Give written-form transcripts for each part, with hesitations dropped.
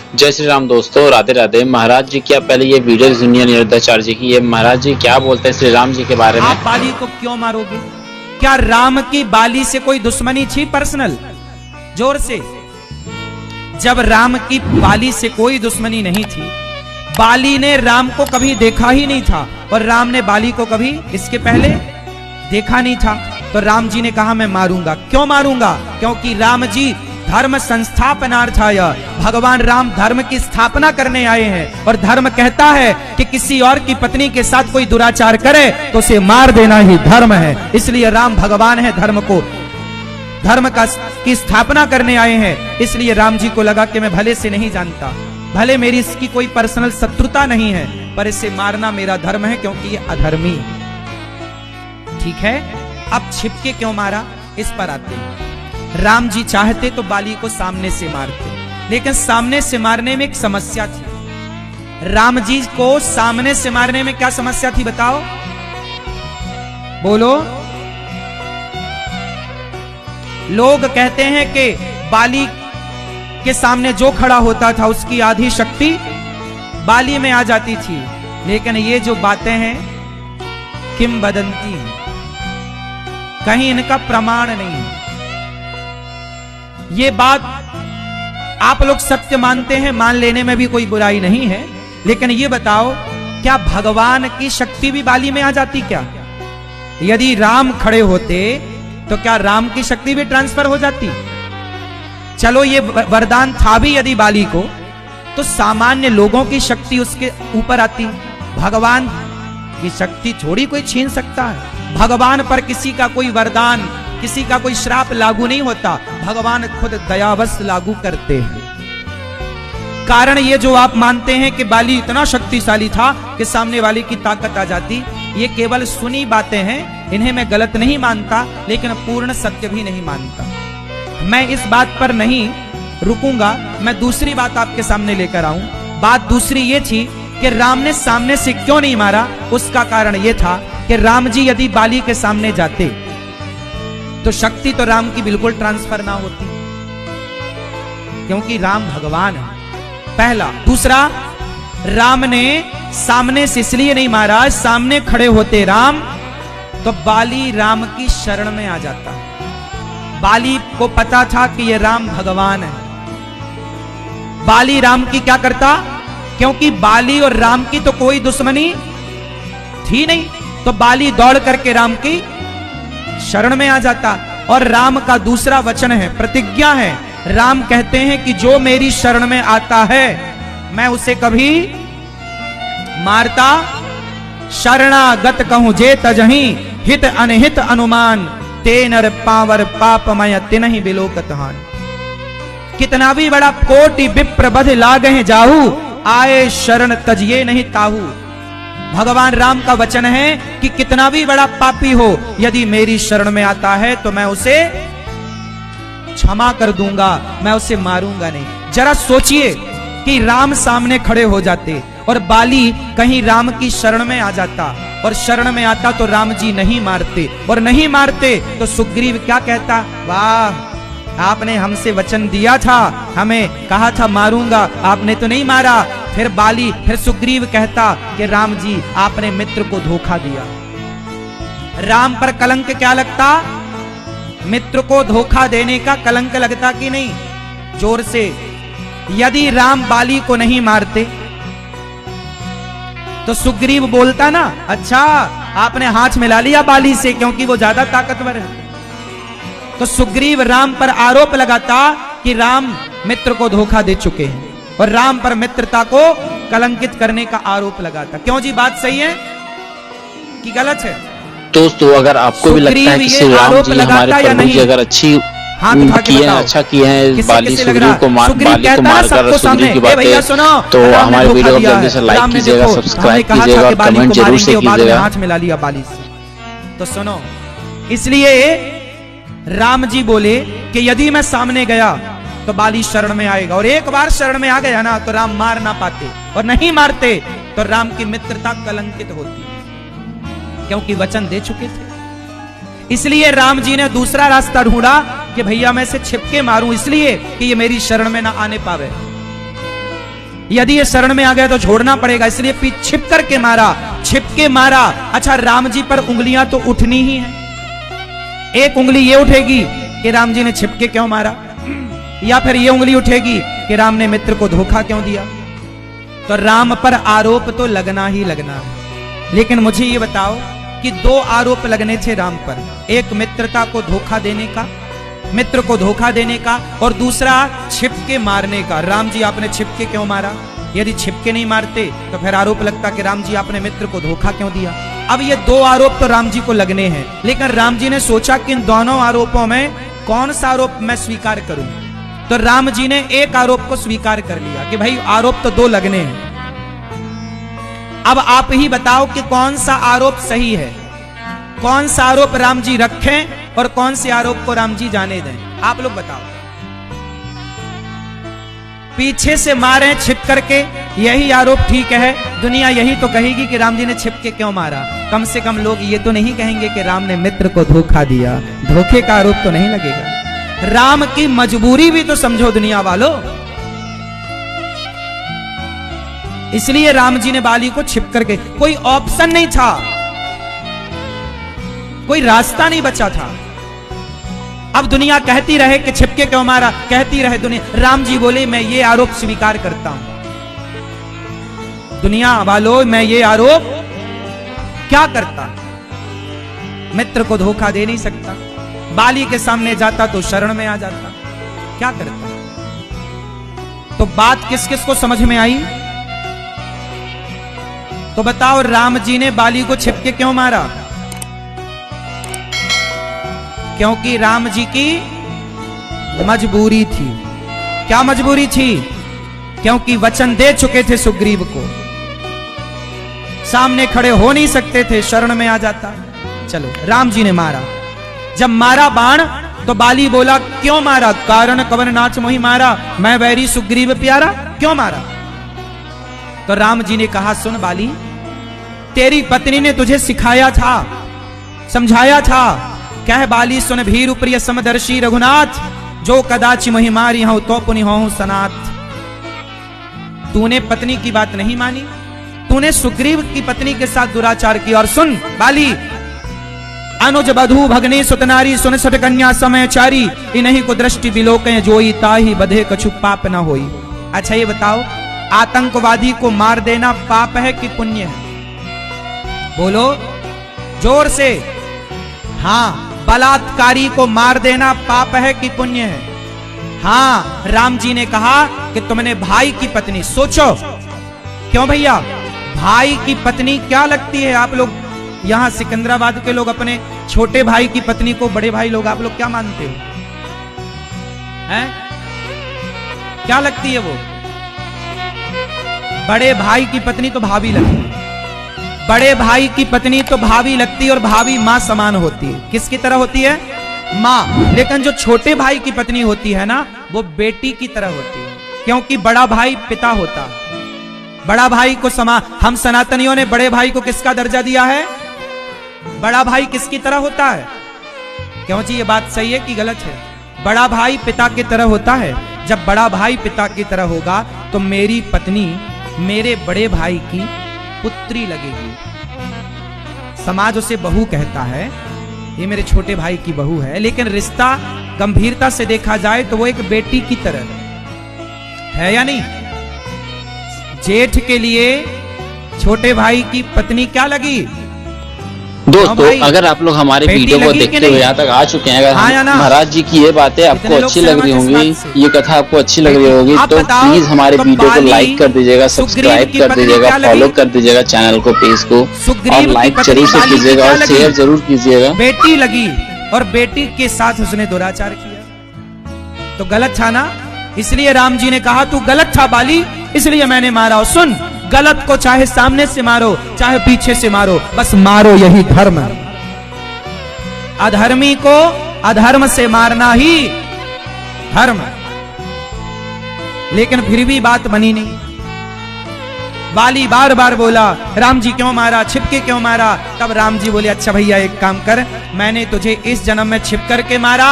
जय श्री राम दोस्तों, राधे राधे। महाराज जी क्या पहले ये वीडियो सुनिए अनिरुद्धाचार्य जी की। ये महाराज जी क्या बोलते हैं श्री राम जी के बारे में। आप बाली को क्यों मारोगे? क्या राम की बाली से कोई दुश्मनी थी पर्सनल? जोर से। जब राम की बाली से कोई दुश्मनी नहीं थी, बाली ने राम को कभी देखा ही नहीं था और राम ने बाली को कभी इसके पहले देखा नहीं था, तो राम जी ने कहा मैं मारूंगा। क्यों मारूंगा? क्योंकि राम जी धर्म संस्थापनार्थाय, भगवान राम धर्म की स्थापना करने आए हैं और धर्म कहता है कि किसी और की पत्नी के साथ कोई दुराचार करे तो उसे मार देना ही धर्म है। इसलिए राम भगवान है, धर्म की स्थापना करने आए हैं। इसलिए राम जी को लगा कि मैं भले से नहीं जानता, भले मेरी इसकी कोई पर्सनल शत्रुता नहीं है, पर इसे मारना मेरा धर्म है क्योंकि ये अधर्मी है। ठीक है, अब छिपके क्यों मारा इस पर आते हैं। राम जी चाहते तो बाली को सामने से मारते, लेकिन सामने से मारने में एक समस्या थी। राम जी को सामने से मारने में क्या समस्या थी बताओ? बोलो। लोग कहते हैं कि बाली के सामने जो खड़ा होता था उसकी आधी शक्ति बाली में आ जाती थी, लेकिन ये जो बातें हैं किंवदंती हैं, कहीं इनका प्रमाण नहीं है। ये बात आप लोग सत्य मानते हैं, मान लेने में भी कोई बुराई नहीं है, लेकिन ये बताओ क्या भगवान की शक्ति भी बाली में आ जाती क्या? यदि राम खड़े होते तो क्या राम की शक्ति भी ट्रांसफर हो जाती? चलो ये वरदान था भी यदि बाली को, तो सामान्य लोगों की शक्ति उसके ऊपर आती। भगवान की शक्ति थोड़ी कोई छीन सकता है। भगवान पर किसी का कोई वरदान, किसी का कोई श्राप लागू नहीं होता, भगवान खुद दयावश लागू करते हैं। कारण ये जो आप मानते हैं कि बाली इतना शक्तिशाली था कि सामने वाले की ताकत आ जाती, ये केवल सुनी बातें हैं, इन्हें मैं गलत नहीं मानता, लेकिन पूर्ण सत्य भी नहीं मानता। मैं इस बात पर नहीं रुकूंगा, मैं दूसरी बात आपके सामने लेकर आऊं। बात दूसरी ये थी कि राम ने सामने से क्यों नहीं मारा। उसका कारण ये था कि राम जी यदि बाली के सामने जाते तो शक्ति तो राम की बिल्कुल ट्रांसफर ना होती, क्योंकि राम भगवान है, पहला। दूसरा, राम ने सामने से इसलिए नहीं मारा, सामने खड़े होते राम तो बाली राम की शरण में आ जाता। बाली को पता था कि ये राम भगवान है। बाली राम की क्या करता? क्योंकि बाली और राम की तो कोई दुश्मनी थी नहीं, तो बाली दौड़ करके राम की शरण में आ जाता। और राम का दूसरा वचन है, प्रतिज्ञा है, राम कहते हैं कि जो मेरी शरण में आता है मैं उसे कभी मारता। शरणागत कहूं जे तजही, हित अनहित अनुमान, तेनर पावर पापमय तिनहि बिलोकतहान। कितना भी बड़ा कोटि विप्र बध लागहि जाहू, आए शरण तजिए नहीं ताहू। भगवान राम का वचन है कि कितना भी बड़ा पापी हो, यदि मेरी शरण में आता है तो मैं उसे क्षमा कर दूंगा, मैं उसे मारूंगा नहीं। जरा सोचिए कि राम सामने खड़े हो जाते और बाली कहीं राम की शरण में आ जाता, और शरण में आता तो राम जी नहीं मारते, और नहीं मारते तो सुग्रीव क्या कहता? वाह, आपने हमसे वचन दिया था, हमें कहा था मारूंगा, आपने तो नहीं मारा। फिर सुग्रीव कहता कि राम जी आपने मित्र को धोखा दिया। राम पर कलंक क्या लगता? मित्र को धोखा देने का कलंक लगता कि नहीं? जोर से। यदि राम बाली को नहीं मारते तो सुग्रीव बोलता ना, अच्छा आपने हाथ मिला लिया बाली से क्योंकि वो ज्यादा ताकतवर है। तो सुग्रीव राम पर आरोप लगाता कि राम मित्र को धोखा दे चुके हैं, और राम पर मित्रता को कलंकित करने का आरोप लगाता। क्यों जी, बात सही है कि गलत है? दोस्तों, अगर आपको भी लगता है कि श्री राम जी हमारे प्रभु जी अगर अच्छी किए हैं, अच्छा किए हैं, बाली सुग्रीव को मारकर सुग्रीव की बातें, तो हमारे वीडियो को जल्दी से लाइक कीजिएगा, सब्सक्राइब कीजिएगा, कमेंट जरूर से कीजिएगा। हाथ मिला लिया बाली से। तो सुनो, इसलिए राम जी बोले कि यदि मैं सामने गया तो बाली शरण में आएगा, और एक बार शरण में आ गया ना तो राम मार ना पाते, और नहीं मारते तो राम की मित्रता कलंकित होती, क्योंकि वचन दे चुके थे। इसलिए राम जी ने दूसरा रास्ता ढूंढा कि भैया मैं इसे छिपके मारूं, इसलिए कि ये मेरी शरण में ना आने पावे। यदि ये शरण में आ गया तो छोड़ना पड़ेगा, इसलिए छिप करके मारा, छिप के मारा। अच्छा, राम जी पर उंगलियां तो उठनी ही है। एक उंगली ये उठेगी कि राम जी ने छिप के क्यों मारा, या फिर ये उंगली उठेगी कि राम ने मित्र को धोखा क्यों दिया। तो राम पर आरोप तो लगना ही लगना है। लेकिन मुझे ये बताओ कि दो आरोप लगने थे राम पर, एक मित्रता को धोखा देने का, मित्र को धोखा देने का, और दूसरा छिप के मारने का। राम जी आपने छिप के क्यों मारा? यदि छिप के नहीं मारते तो फिर आरोप लगता कि राम जी आपने मित्र को धोखा क्यों दिया। अब ये दो आरोप तो राम जी को लगने हैं, लेकिन राम जी ने सोचा कि इन दोनों आरोपों में कौन सा आरोप मैं स्वीकार करूं। तो राम जी ने एक आरोप को स्वीकार कर लिया कि भाई आरोप तो दो लगने हैं, अब आप ही बताओ कि कौन सा आरोप सही है, कौन सा आरोप राम जी रखें और कौन से आरोप को राम जी जाने दें। आप लोग बताओ। पीछे से मारे छिप करके, यही आरोप ठीक है, दुनिया यही तो कहेगी कि राम जी ने छिप के क्यों मारा। कम से कम लोग ये तो नहीं कहेंगे कि राम ने मित्र को धोखा दिया, धोखे का आरोप तो नहीं लगेगा। राम की मजबूरी भी तो समझो दुनिया वालों। इसलिए राम जी ने बाली को छिप करके, कोई ऑप्शन नहीं था, कोई रास्ता नहीं बचा था। अब दुनिया कहती रहे कि छिपके क्यों मारा, कहती रहे दुनिया, राम जी बोले मैं ये आरोप स्वीकार करता हूं। दुनिया वालों, मैं ये आरोप क्या करता, मित्र को धोखा दे नहीं सकता, बाली के सामने जाता तो शरण में आ जाता, क्या करता। तो बात किस किस को समझ में आई? तो बताओ, राम जी ने बाली को छिपके क्यों मारा? क्योंकि राम जी की मजबूरी थी। क्या मजबूरी थी? क्योंकि वचन दे चुके थे सुग्रीव को, सामने खड़े हो नहीं सकते थे, शरण में आ जाता। चलो, राम जी ने मारा। जब मारा बाण तो बाली बोला क्यों मारा? कारण कवन नाच मोहि मारा, मैं बैरी सुग्रीव प्यारा, क्यों मारा? तो राम जी ने कहा सुन बाली, तेरी पत्नी ने तुझे सिखाया था, समझाया था, कह बाली सुन भीरु प्रिय समदर्शी रघुनाथ, जो कदाचि मोहि मारी हूं तो पुनि होऊं सनाथ। तूने पत्नी की बात नहीं मानी, तूने सुग्रीव की पत्नी के साथ दुराचार किया। और सुन बाली, अनुज बधू भगनी सुतनारी, सुन सट कन्या समय चारी, इन्हीं को दृष्टि बिलोके जोई, ताही बधे कछु पाप न होई। अच्छा ये बताओ, आतंकवादी को मार देना पाप है कि पुण्य है? बोलो जोर से। हाँ, बलात्कारी को मार देना पाप है कि पुण्य है? हाँ, राम जी ने कहा कि तुमने भाई की पत्नी, सोचो क्यों भैया, भाई की पत्नी क्या लगती है? आप लोग यहां सिकंदराबाद के लोग अपने छोटे भाई की पत्नी को बड़े भाई लोग, आप लोग क्या मानते हो? हैं? क्या लगती है वो? बड़े भाई की पत्नी तो भाभी लगती है, बड़े भाई की पत्नी तो भाभी लगती है, और भाभी मां समान होती है। किसकी तरह होती है? मां। लेकिन जो छोटे भाई की पत्नी होती है ना, वो बेटी की तरह होती है, क्योंकि बड़ा भाई पिता होता है। बड़ा भाई को हम सनातनियों ने बड़े भाई को किसका दर्जा दिया है? बड़ा भाई किसकी तरह होता है? क्यों जी, ये बात सही है कि गलत है? बड़ा भाई पिता की तरह होता है। जब बड़ा भाई पिता की तरह होगा तो मेरी पत्नी मेरे बड़े भाई की पुत्री लगेगी। समाज उसे बहू कहता है, ये मेरे छोटे भाई की बहू है, लेकिन रिश्ता गंभीरता से देखा जाए तो वो एक बेटी की तरह है या नहीं? जेठ के लिए छोटे भाई की पत्नी क्या लगी? दोस्तों, अगर आप लोग हमारे वीडियो को देखते हुए यहाँ तक आ चुके हैं, अगर महाराज जी की ये बातें आपको अच्छी लग रही होंगी, ये कथा आपको अच्छी लग रही होगी, तो प्लीज हमारे वीडियो को लाइक कर दीजिएगा, सब्सक्राइब कर दीजिएगा, फॉलो कर दीजिएगा चैनल को, पेज को, और लाइक जरूर से कीजिएगा और शेयर जरूर कीजिएगा। बेटी लगी और बेटी के साथ उसने दुराचार किया, तो गलत था ना? इसलिए राम जी ने कहा तू गलत था बाली, इसलिए मैंने मारा। सुन, गलत को चाहे सामने से मारो चाहे पीछे से मारो, बस मारो, यही धर्म है। अधर्मी को अधर्म से मारना ही धर्म है। लेकिन फिर भी बात बनी नहीं। बाली बार बार बोला राम जी क्यों मारा, छिपके क्यों मारा? तब राम जी बोले अच्छा भैया एक काम कर, मैंने तुझे इस जन्म में छिप करके मारा,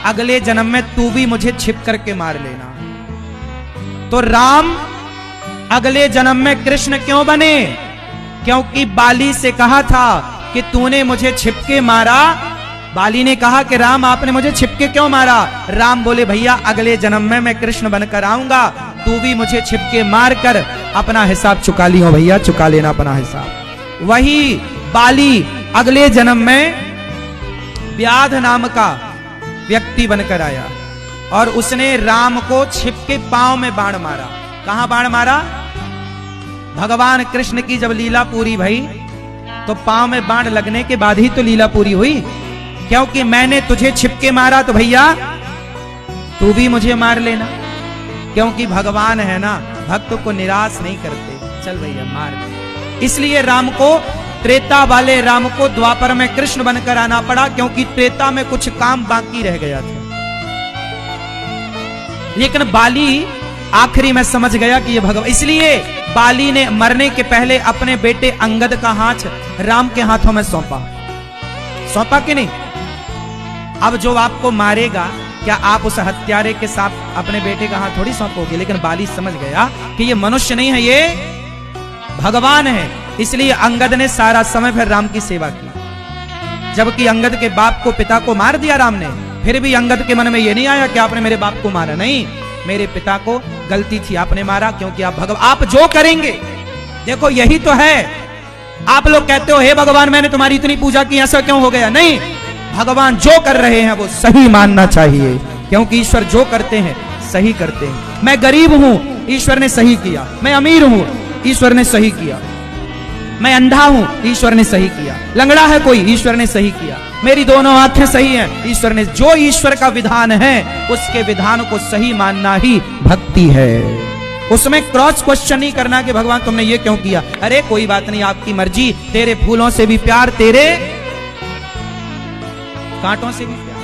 अगले जन्म में तू भी मुझे छिप करके मार लेना। तो राम अगले जन्म में कृष्ण क्यों बने? क्योंकि बाली से कहा था कि तूने मुझे छिपके मारा। बाली ने कहा कि राम आपने मुझे छिपके क्यों मारा? राम बोले भैया अगले जन्म में मैं कृष्ण बनकर आऊंगा, तू भी मुझे छिपके मार कर अपना हिसाब चुका लियो भैया, चुका लेना अपना हिसाब। वही बाली अगले जन्म में व्याध नाम का व्यक्ति बनकर आया और उसने राम को छिपके पांव में बाण मारा। कहां बाण मारा? भगवान कृष्ण की जब लीला पूरी भई तो पांव में बाण लगने के बाद ही तो लीला पूरी हुई। क्योंकि मैंने तुझे छिपके मारा तो भैया तू भी मुझे मार लेना। क्योंकि भगवान है ना, भक्त को निराश नहीं करते, चल भैया मार दे। इसलिए राम को, त्रेता वाले राम को द्वापर में कृष्ण बनकर आना पड़ा, क्योंकि त्रेता में कुछ काम बाकी रह गया था। लेकिन बाली आखिरी में समझ गया कि ये भगवान, इसलिए बाली ने मरने के पहले अपने बेटे अंगद का हाथ राम के हाथों में सौंपा कि नहीं? अब जो आपको मारेगा, क्या आप उस हत्यारे के साथ अपने बेटे का हाथ थोड़ी सौंपोगे? लेकिन बाली समझ गया कि ये मनुष्य नहीं है, ये भगवान है। इसलिए अंगद ने सारा समय फिर राम की सेवा की। जबकि अंगद के बाप को, पिता को मार दिया राम ने, फिर भी अंगद के मन में ये नहीं आया कि आपने मेरे बाप को मारा। नहीं, मेरे पिता को गलती थी, आपने मारा क्योंकि आप जो करेंगे, देखो यही तो है। आप लोग कहते हो हे भगवान मैंने तुम्हारी इतनी पूजा की, ऐसा क्यों हो गया? नहीं, भगवान जो कर रहे हैं वो सही मानना चाहिए, क्योंकि ईश्वर जो करते हैं सही करते हैं। मैं गरीब हूं, ईश्वर ने सही किया। मैं अमीर हूं, ईश्वर ने सही किया। मैं अंधा हूं, ईश्वर ने सही किया। लंगड़ा है कोई, ईश्वर ने सही किया। मेरी दोनों आंखें सही हैं, ईश्वर ने, जो ईश्वर का विधान है उसके विधान को सही मानना ही भक्ति है। उसमें क्रॉस क्वेश्चन नहीं करना कि भगवान तुमने ये क्यों किया। अरे कोई बात नहीं, आपकी मर्जी, तेरे फूलों से भी प्यार, तेरे कांटों से भी प्यार।